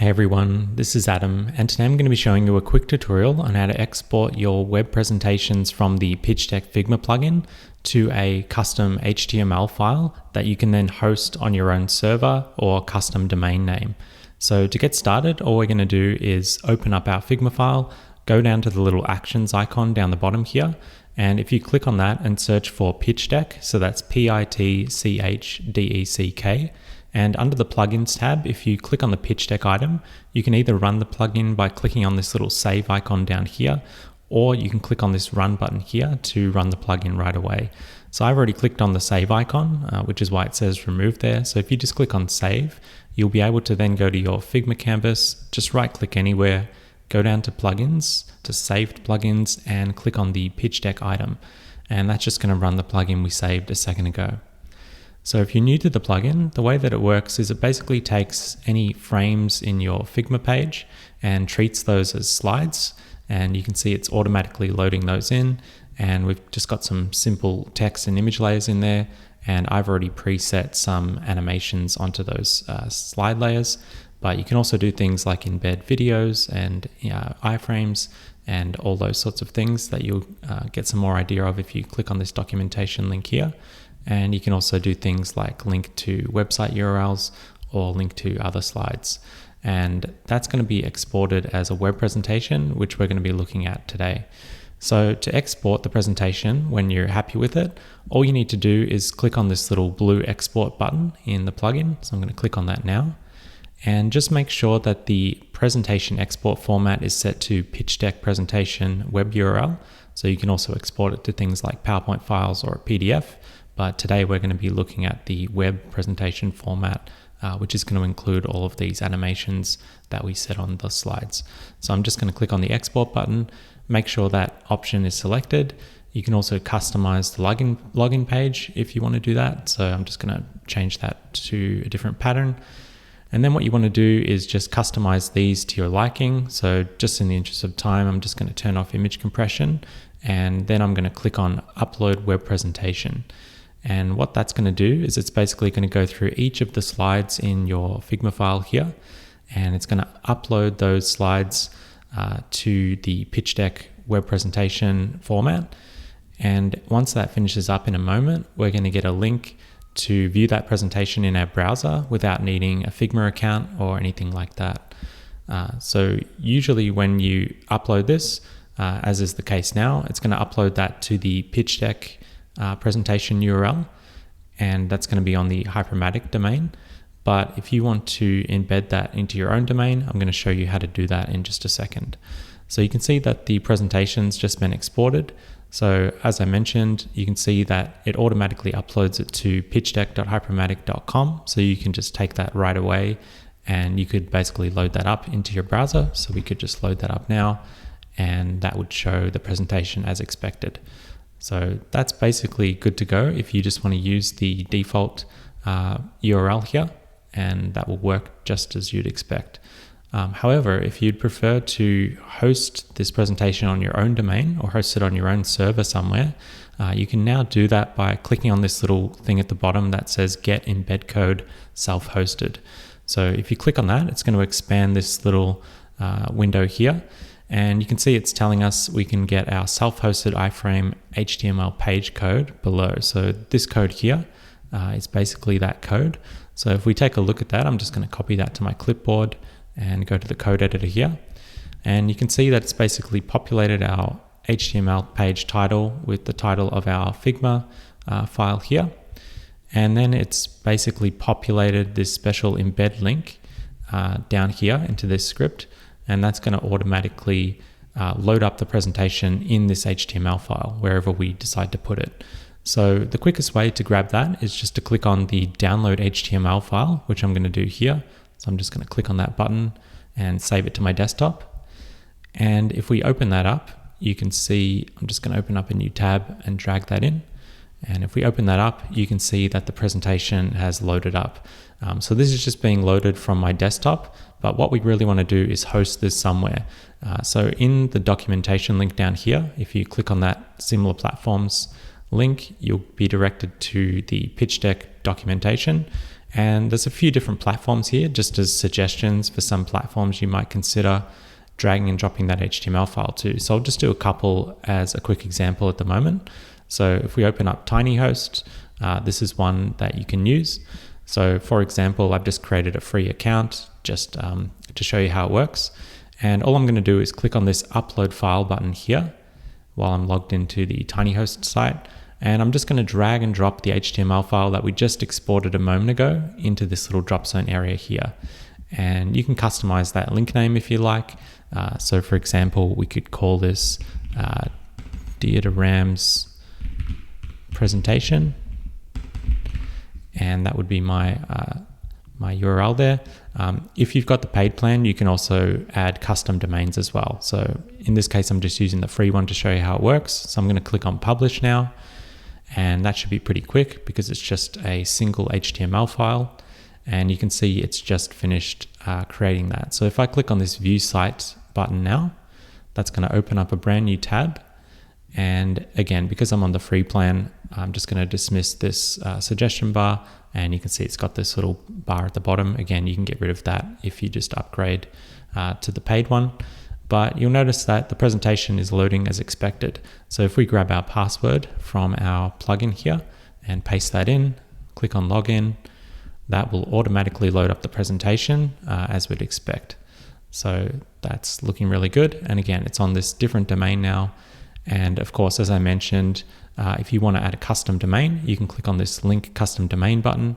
Hey everyone, this is Adam, and today I'm going to be showing you a quick tutorial on how to export your web presentations from the Pitchdeck Figma plugin to a custom HTML file that you can then host on your own server or custom domain name. So to get started, all we're going to do is open up our Figma file, go down to the little actions icon down the bottom here, and if you click on that and search for Pitchdeck, so that's Pitchdeck, and under the plugins tab, if you click on the Pitchdeck item, you can either run the plugin by clicking on this little save icon down here, or you can click on this run button here to run the plugin right away. So I've already clicked on the save icon, which is why it says remove there. So if you just click on save, you'll be able to then go to your Figma canvas, just right click anywhere, go down to plugins, to saved plugins, and click on the Pitchdeck item. And that's just going to run the plugin we saved a second ago. So if you're new to the plugin, the way that it works is it basically takes any frames in your Figma page and treats those as slides. And you can see it's automatically loading those in. And we've just got some simple text and image layers in there. And I've already preset some animations onto those slide layers. But you can also do things like embed videos and iframes and all those sorts of things that you'll get some more idea of if you click on this documentation link here. And you can also do things like link to website URLs or link to other slides. And that's going to be exported as a web presentation, which we're going to be looking at today. So to export the presentation, when you're happy with it, all you need to do is click on this little blue export button in the plugin. So I'm going to click on that now. And just make sure that the presentation export format is set to Pitchdeck presentation web URL. So you can also export it to things like PowerPoint files or a PDF. But today we're going to be looking at the web presentation format, which is going to include all of these animations that we set on the slides. So I'm just going to click on the export button, make sure that option is selected. You can also customize the login page if you want to do that. So I'm just going to change that to a different pattern. And then what you want to do is just customize these to your liking. So just in the interest of time, I'm just going to turn off image compression, and then I'm going to click on upload web presentation. And what that's going to do is it's basically going to go through each of the slides in your Figma file here, and it's going to upload those slides to the Pitchdeck web presentation format. And once that finishes up in a moment, we're going to get a link to view that presentation in our browser without needing a Figma account or anything like that. So usually when you upload this, as is the case now, it's going to upload that to the Pitchdeck presentation URL, and that's going to be on the Hypermatic domain. But if you want to embed that into your own domain, I'm going to show you how to do that in just a second. So you can see that the presentation's just been exported. So as I mentioned, you can see that it automatically uploads it to pitchdeck.hypermatic.com. So you can just take that right away, and you could basically load that up into your browser. So we could just load that up now, and that would show the presentation as expected. So that's basically good to go if you just want to use the default URL here, and that will work just as you'd expect. However, if you'd prefer to host this presentation on your own domain or host it on your own server somewhere, you can now do that by clicking on this little thing at the bottom that says Get Embed Code Self-Hosted. So if you click on that, it's going to expand this little window here. And you can see it's telling us we can get our self-hosted iframe HTML page code below. So this code here is basically that code. So if we take a look at that, I'm just going to copy that to my clipboard and go to the code editor here. And you can see that it's basically populated our HTML page title with the title of our Figma file here. And then it's basically populated this special embed link down here into this script. And that's going to automatically load up the presentation in this HTML file, wherever we decide to put it. So the quickest way to grab that is just to click on the download HTML file, which I'm going to do here. So I'm just going to click on that button and save it to my desktop. And if we open that up, you can see, I'm just going to open up a new tab and drag that in. And if we open that up, you can see that the presentation has loaded up. So this is just being loaded from my desktop, but what we really want to do is host this somewhere. So in the documentation link down here, if you click on that similar platforms link, you'll be directed to the Pitchdeck documentation. And there's a few different platforms here, just as suggestions for some platforms you might consider dragging and dropping that HTML file to. So I'll just do a couple as a quick example at the moment. So if we open up TinyHost, this is one that you can use. So for example, I've just created a free account just to show you how it works. And all I'm going to do is click on this upload file button here while I'm logged into the TinyHost site. And I'm just going to drag and drop the HTML file that we just exported a moment ago into this little drop zone area here. And you can customize that link name if you like. So for example, we could call this Dear to Rams presentation. And that would be my my URL there. If you've got the paid plan, you can also add custom domains as well. So in this case, I'm just using the free one to show you how it works. So I'm going to click on publish now, and that should be pretty quick because it's just a single HTML file, and you can see it's just finished creating that. So if I click on this view site button now, that's going to open up a brand new tab. And again, because I'm on the free plan, I'm just going to dismiss this suggestion bar, and you can see it's got this little bar at the bottom. Again, you can get rid of that if you just upgrade to the paid one. But you'll notice that the presentation is loading as expected. So if we grab our password from our plugin here and paste that in, click on login, that will automatically load up the presentation as we'd expect. So that's looking really good. And again, it's on this different domain now. And of course, as I mentioned, if you want to add a custom domain, you can click on this link custom domain button,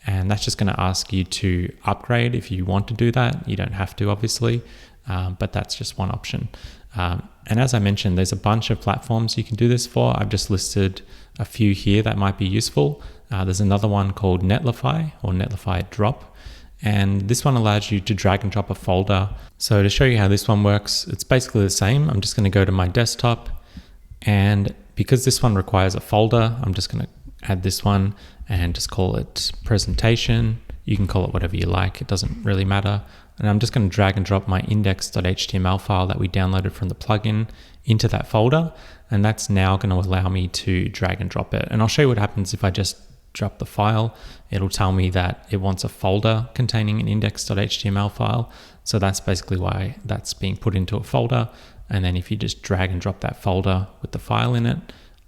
and that's just going to ask you to upgrade if you want to do that. You don't have to, obviously, but that's just one option. And as I mentioned, there's a bunch of platforms you can do this for. I've just listed a few here that might be useful. There's another one called Netlify or Netlify Drop. And this one allows you to drag and drop a folder. So to show you how this one works, it's basically the same. I'm just going to go to my desktop, and because this one requires a folder, I'm just going to add this one and just call it presentation. You can call it whatever you like. It doesn't really matter. And I'm just going to drag and drop my index.html file that we downloaded from the plugin into that folder. And that's now going to allow me to drag and drop it. And I'll show you what happens if I just drop the file. It'll tell me that it wants a folder containing an index.html file. So that's basically why that's being put into a folder. And then if you just drag and drop that folder with the file in it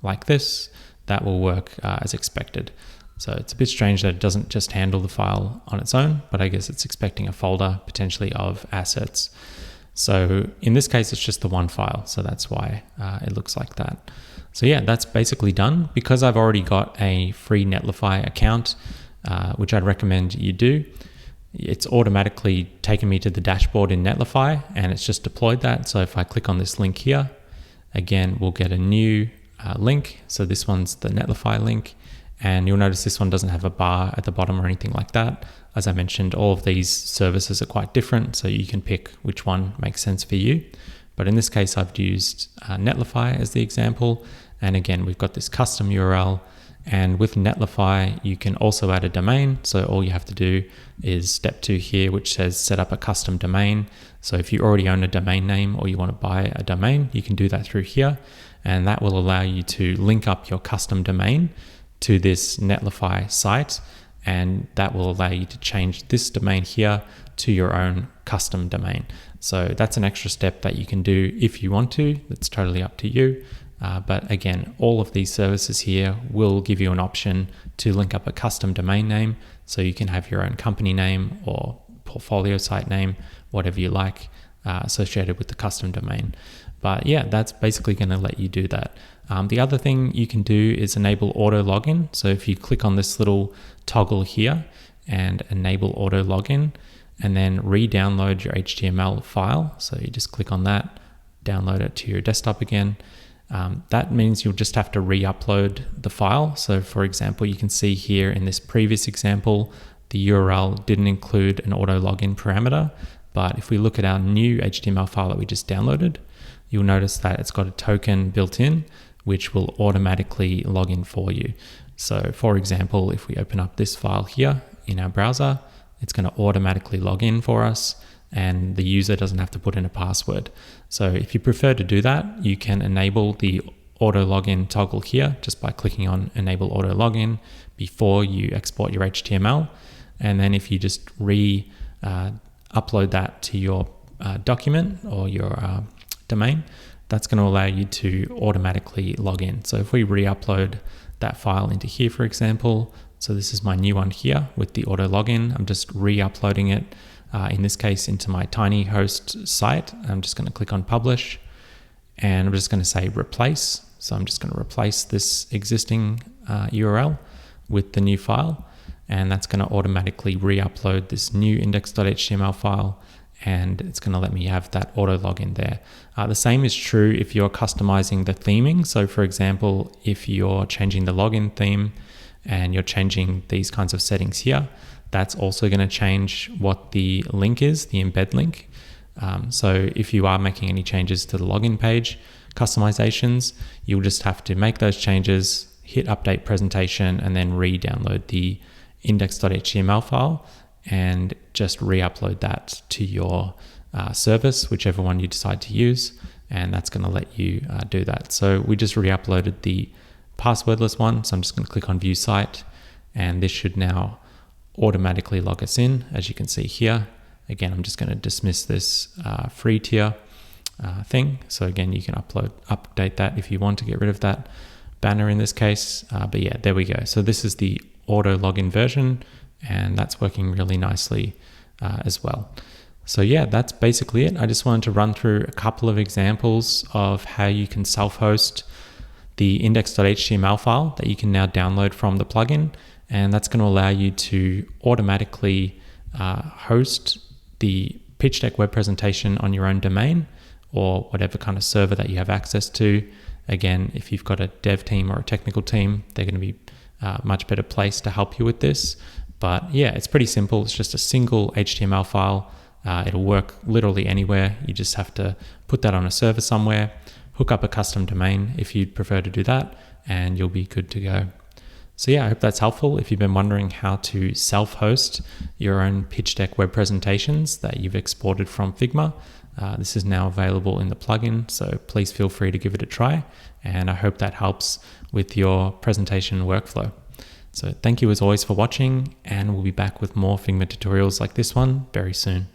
like this, that will work as expected. So it's a bit strange that it doesn't just handle the file on its own, but I guess it's expecting a folder potentially of assets. So in this case, it's just the one file. So that's why it looks like that. So yeah, that's basically done. Because I've already got a free Netlify account, which I'd recommend you do, it's automatically taken me to the dashboard in Netlify, and it's just deployed that. So if I click on this link here, again, we'll get a new link. So this one's the Netlify link, and you'll notice this one doesn't have a bar at the bottom or anything like that. As I mentioned, all of these services are quite different, so you can pick which one makes sense for you. But in this case, I've used Netlify as the example. And again, we've got this custom URL. And with Netlify, you can also add a domain. So all you have to do is step 2 here, which says set up a custom domain. So if you already own a domain name or you want to buy a domain, you can do that through here. And that will allow you to link up your custom domain to this Netlify site. And that will allow you to change this domain here to your own custom domain. So that's an extra step that you can do if you want to. That's totally up to you. But again, all of these services here will give you an option to link up a custom domain name. So you can have your own company name or portfolio site name, whatever you like, associated with the custom domain. But yeah, that's basically going to let you do that. The other thing you can do is enable auto login. So if you click on this little toggle here and enable auto login, and then re-download your HTML file. So you just click on that, download it to your desktop again. That means you'll just have to re-upload the file. So for example, you can see here in this previous example, the URL didn't include an auto login parameter. But if we look at our new HTML file that we just downloaded, you'll notice that it's got a token built in, which will automatically log in for you. So for example, if we open up this file here in our browser, it's going to automatically log in for us, and the user doesn't have to put in a password. So if you prefer to do that, you can enable the auto login toggle here just by clicking on enable auto login before you export your HTML. And then if you just upload that to your document or your domain, that's going to allow you to automatically log in. So if we re-upload that file into here, for example, so this is my new one here with the auto login. I'm just re-uploading it, in this case, into my tiny host site. I'm just going to click on publish, and I'm just going to say replace. So I'm just going to replace this existing URL with the new file, and that's going to automatically re-upload this new index.html file, and it's going to let me have that auto login there. The same is true if you're customizing the theming. So for example, if you're changing the login theme and you're changing these kinds of settings here, that's also going to change what the link is, the embed link. So if you are making any changes to the login page customizations, you'll just have to make those changes, hit update presentation, and then re-download the index.html file and just re-upload that to your service, whichever one you decide to use, and that's going to let you do that. So we just re-uploaded the passwordless one, so I'm just going to click on view site, and this should now automatically log us in, as you can see here. Again, I'm just going to dismiss this free tier thing. So again, you can update that if you want to get rid of that banner in this case. But yeah, there we go. So this is the auto login version, and that's working really nicely as well. So yeah, that's basically it. I just wanted to run through a couple of examples of how you can self-host the index.html file that you can now download from the plugin, and that's going to allow you to automatically host the Pitchdeck web presentation on your own domain or whatever kind of server that you have access to. Again, if you've got a dev team or a technical team, they're going to be much better placed to help you with this. But yeah, it's pretty simple. It's just a single HTML file. It'll work literally anywhere. You just have to put that on a server somewhere, hook up a custom domain if you'd prefer to do that, and you'll be good to go. So yeah, I hope that's helpful. If you've been wondering how to self-host your own Pitchdeck web presentations that you've exported from Figma, this is now available in the plugin, so please feel free to give it a try, and I hope that helps with your presentation workflow. So thank you as always for watching, and we'll be back with more Figma tutorials like this one very soon.